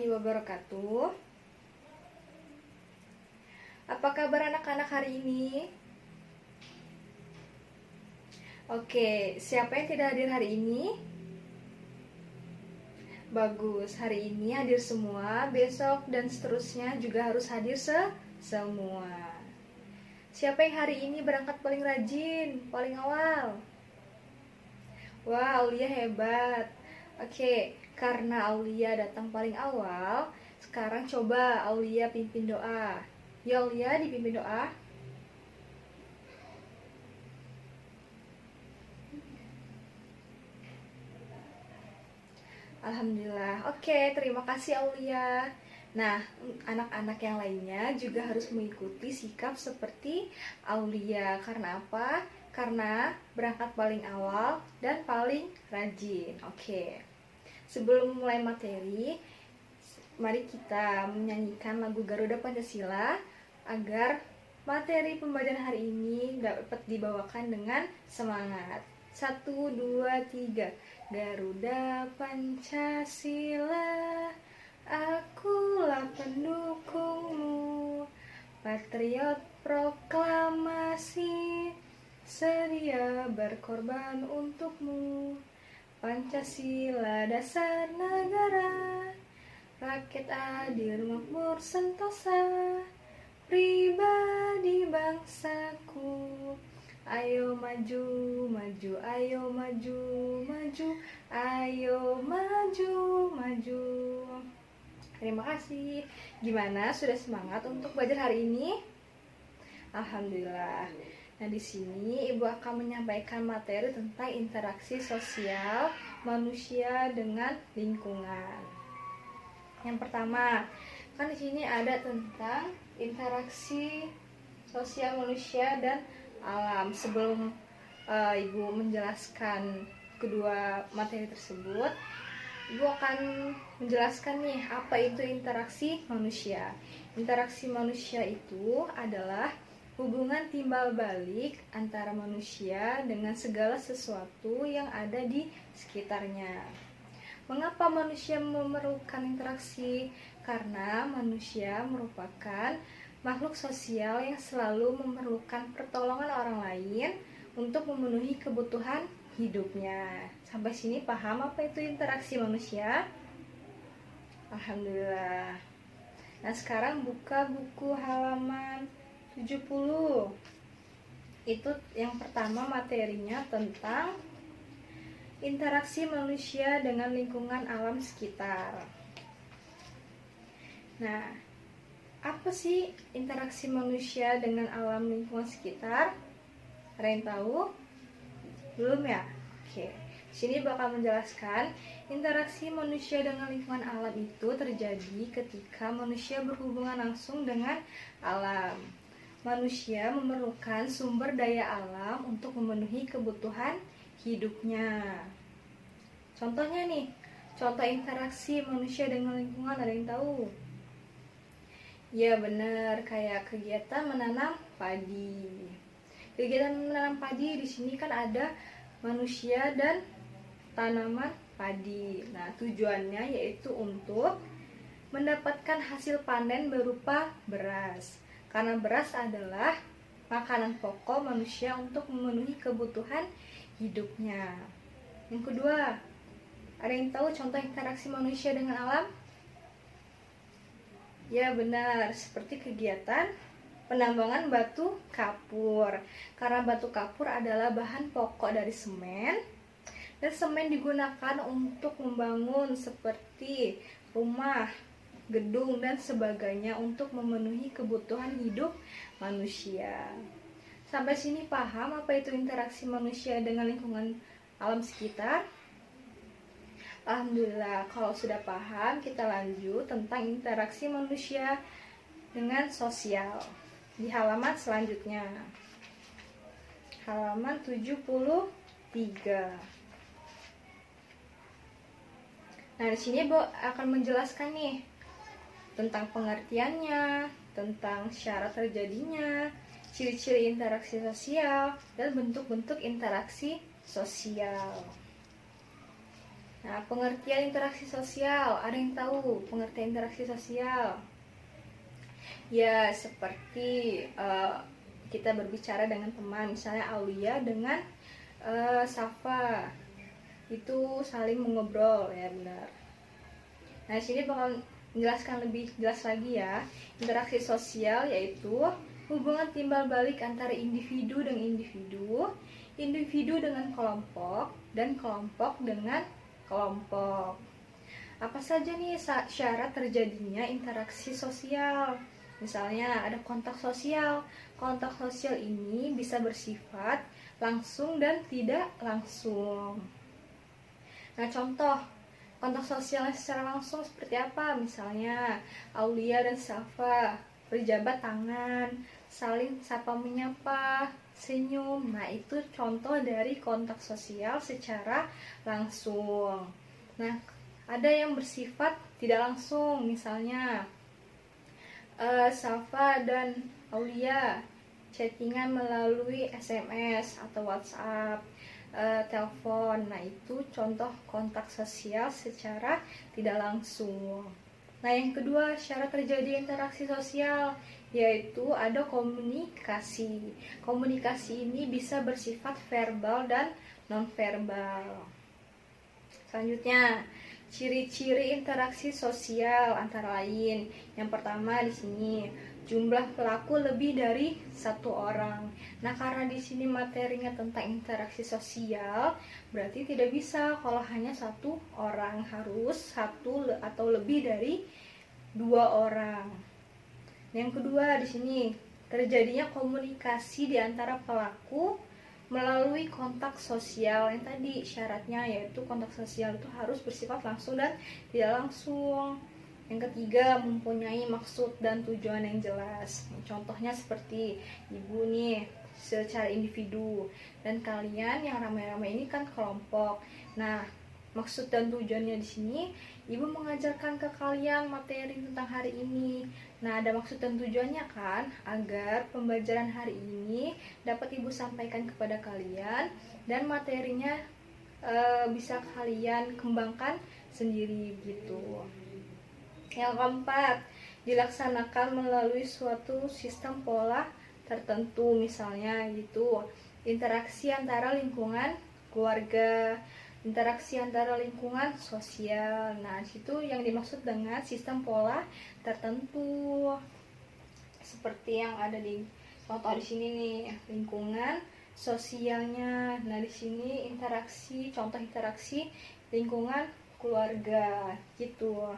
warahmatullahi wabarakatuh. Apa kabar anak-anak hari ini? Oke, siapa yang tidak hadir hari ini? Bagus, hari ini hadir semua, besok dan seterusnya juga harus hadir semua. Siapa yang hari ini berangkat paling rajin, paling awal? Wah, Aulia hebat. Oke, karena Aulia datang paling awal, sekarang coba Aulia pimpin doa. Ya Aulia, dipimpin doa. Alhamdulillah. Oke, terima kasih Aulia. Nah, anak-anak yang lainnya juga harus mengikuti sikap seperti Aulia. Karena apa? Karena berangkat paling awal dan paling rajin. Oke. Sebelum mulai materi, mari kita menyanyikan lagu Garuda Pancasila agar materi pembelajaran hari ini dapat dibawakan dengan semangat. 1, 2, 3. Garuda Pancasila, akulah pendukungmu, patriot proklamasi, sedia berkorban untukmu. Pancasila dasar negara, rakyat adil makmur sentosa, pribadi bangsaku. Ayo maju, maju, ayo maju, maju, ayo maju, maju. Terima kasih. Gimana? Sudah semangat untuk belajar hari ini? Alhamdulillah. Nah, di sini Ibu akan menyampaikan materi tentang interaksi sosial manusia dengan lingkungan. Yang pertama, kan di sini ada tentang interaksi sosial manusia dan alam. Sebelum Ibu menjelaskan kedua materi tersebut, Ibu akan menjelaskan nih apa itu interaksi manusia. Interaksi manusia itu adalah hubungan timbal balik antara manusia dengan segala sesuatu yang ada di sekitarnya. Mengapa manusia memerlukan interaksi? Karena manusia merupakan makhluk sosial yang selalu memerlukan pertolongan orang lain untuk memenuhi kebutuhan hidupnya. Sampai sini paham apa itu interaksi manusia? Alhamdulillah. Nah, sekarang buka buku halaman 70. Itu yang pertama materinya tentang interaksi manusia dengan lingkungan alam sekitar. Nah, apa sih interaksi manusia dengan alam lingkungan sekitar? Ada yang tahu? Belum ya? Oke. Sini bakal menjelaskan interaksi manusia dengan lingkungan alam itu terjadi ketika manusia berhubungan langsung dengan alam. Manusia memerlukan sumber daya alam untuk memenuhi kebutuhan hidupnya. Contohnya nih, contoh interaksi manusia dengan lingkungan, ada yang tahu? Ya benar, kayak kegiatan menanam padi. Kegiatan menanam padi di sini kan ada manusia dan tanaman padi. Nah, tujuannya yaitu untuk mendapatkan hasil panen berupa beras. Karena beras adalah makanan pokok manusia untuk memenuhi kebutuhan hidupnya. Yang kedua, ada yang tahu contoh interaksi manusia dengan alam? Ya benar, seperti kegiatan penambangan batu kapur. Karena batu kapur adalah bahan pokok dari semen, dan semen digunakan untuk membangun seperti rumah, gedung, dan sebagainya untuk memenuhi kebutuhan hidup manusia. Sampai sini paham apa itu interaksi manusia dengan lingkungan alam sekitar? Alhamdulillah, kalau sudah paham, kita lanjut tentang interaksi manusia dengan sosial di halaman selanjutnya. Halaman 73. Nah, di sini Bu akan menjelaskan nih tentang pengertiannya, tentang syarat terjadinya, ciri-ciri interaksi sosial, dan bentuk-bentuk interaksi sosial. Nah, pengertian interaksi sosial, ada yang tahu pengertian interaksi sosial? Ya, seperti kita berbicara dengan teman, misalnya Aulia dengan Safa, itu saling mengobrol, ya benar. Nah, di sini bakal menjelaskan lebih jelas lagi ya. Interaksi sosial yaitu hubungan timbal balik antara individu dengan individu, individu dengan kelompok, dan kelompok dengan kelompok. Apa saja nih syarat terjadinya interaksi sosial? Misalnya ada kontak sosial. Kontak sosial ini bisa bersifat langsung dan tidak langsung. Nah, contoh kontak sosialnya secara langsung seperti apa? Misalnya Aulia dan Safa berjabat tangan, saling sapa menyapa, senyum. Nah, itu contoh dari kontak sosial secara langsung. Nah, ada yang bersifat tidak langsung, misalnya Safa dan Aulia chattingan melalui SMS atau WhatsApp, telepon. Nah, itu contoh kontak sosial secara tidak langsung. Nah, yang kedua, syarat terjadi interaksi sosial yaitu ada komunikasi. Komunikasi ini bisa bersifat verbal dan non-verbal. Selanjutnya, ciri-ciri interaksi sosial antara lain. Yang pertama di sini, jumlah pelaku lebih dari satu orang. Nah, karena di sini materinya tentang interaksi sosial, berarti tidak bisa kalau hanya satu orang, harus satu atau lebih dari dua orang. Yang kedua di sini, terjadinya komunikasi di antara pelaku melalui kontak sosial. Yang tadi syaratnya yaitu kontak sosial itu harus bersifat langsung dan tidak langsung. Yang ketiga, mempunyai maksud dan tujuan yang jelas. Contohnya seperti ibu nih secara individu dan kalian yang ramai-ramai ini kan kelompok. Nah, maksud dan tujuannya di sini, ibu mengajarkan ke kalian materi tentang hari ini. Nah, ada maksud dan tujuannya kan, agar pembelajaran hari ini dapat ibu sampaikan kepada kalian dan materinya bisa kalian kembangkan sendiri gitu. Yang keempat, dilaksanakan melalui suatu sistem pola tertentu, misalnya gitu, interaksi antara lingkungan keluarga, interaksi antara lingkungan sosial. Nah, situ yang dimaksud dengan sistem pola tertentu. Seperti yang ada di contoh di sini nih, lingkungan sosialnya. Nah, di sini interaksi, contoh interaksi lingkungan keluarga gitu.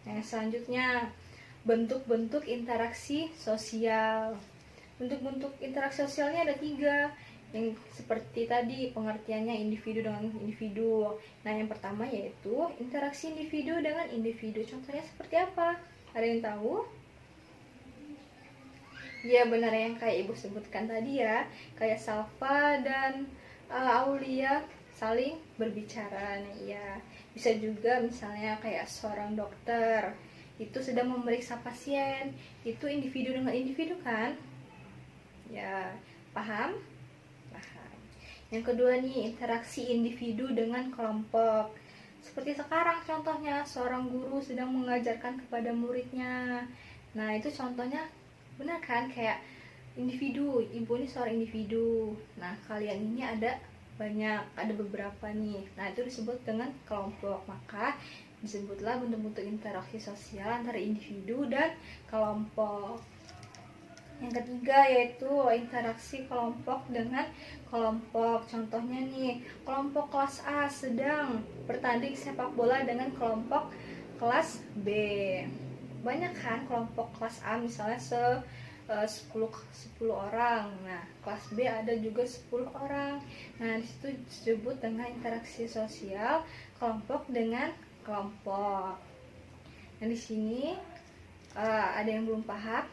Nah, selanjutnya bentuk-bentuk interaksi sosial. Bentuk-bentuk interaksi sosialnya ada 3, yang seperti tadi pengertiannya individu dengan individu. Nah, yang pertama yaitu interaksi individu dengan individu. Contohnya seperti apa? Ada yang tahu? Ya, benar yang kayak ibu sebutkan tadi ya, kayak Safa dan Aulia saling berbicara. Nah, ya bisa juga misalnya kayak seorang dokter itu sedang memeriksa pasien, itu individu dengan individu kan? Ya, paham? Paham. Yang kedua nih, interaksi individu dengan kelompok. Seperti sekarang contohnya, seorang guru sedang mengajarkan kepada muridnya. Nah, itu contohnya benar kan, kayak individu, ibu ini seorang individu. Nah, kalian ini ada banyak, ada beberapa nih. Nah, itu disebut dengan kelompok. Maka disebutlah bentuk-bentuk interaksi sosial antara individu dan kelompok. Yang ketiga yaitu interaksi kelompok dengan kelompok. Contohnya nih, kelompok kelas A sedang bertanding sepak bola dengan kelompok kelas B. Banyak kan kelompok kelas A, misalnya 10 orang. Nah, kelas B ada juga 10 orang. Nah, disitu disebut dengan interaksi sosial kelompok dengan kelompok. Nah, di sini ada yang belum paham?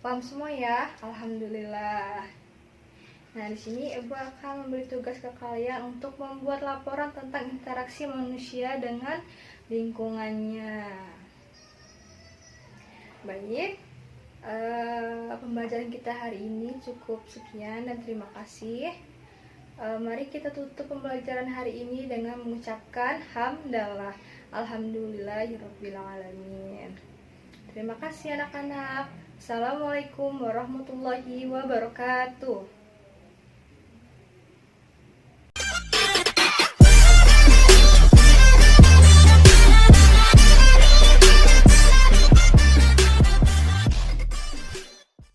Paham semua ya? Alhamdulillah. Nah, di sini ibu akan memberi tugas ke kalian untuk membuat laporan tentang interaksi manusia dengan lingkungannya. Baik, pembelajaran kita hari ini cukup sekian dan terima kasih. Mari kita tutup pembelajaran hari ini dengan mengucapkan hamdalah. Alhamdulillahirabbil alamin. Terima kasih anak-anak. Assalamualaikum warahmatullahi wabarakatuh.